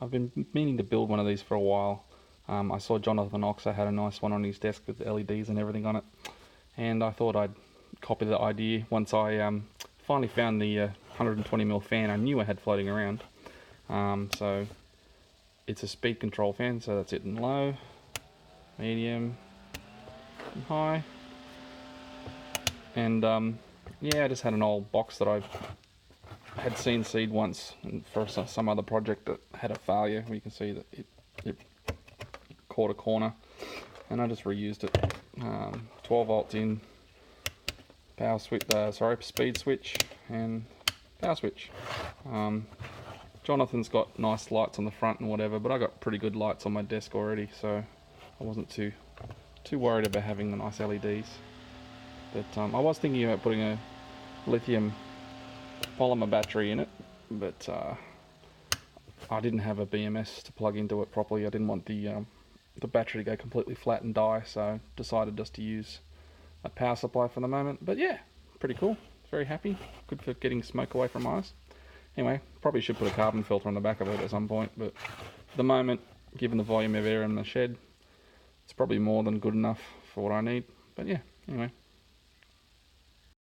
I've been meaning to build one of these for a while. I saw Jonathan Oxer had a nice one on his desk with LEDs and everything on it, and I thought I'd copy the idea once I finally found the 120mm fan I knew I had floating around. So it's a speed control fan, so that's it in low, medium, and high. And yeah, I just had an old box that I had CNC'd once for some other project that had a failure. You can see that it caught a corner, and I just reused it. 12 volts in, power switch, speed switch, and power switch. Jonathan's got nice lights on the front and whatever, but I got pretty good lights on my desk already, so I wasn't too worried about having the nice LEDs. But I was thinking about putting a lithium polymer battery in it, but I didn't have a BMS to plug into it properly. I didn't want the battery to go completely flat and die, so decided just to use a power supply for the moment. But yeah, pretty cool. Very happy. Good for getting smoke away from eyes. Anyway, probably should put a carbon filter on the back of it at some point, but for the moment, given the volume of air in the shed, it's probably more than good enough for what I need. But yeah, anyway.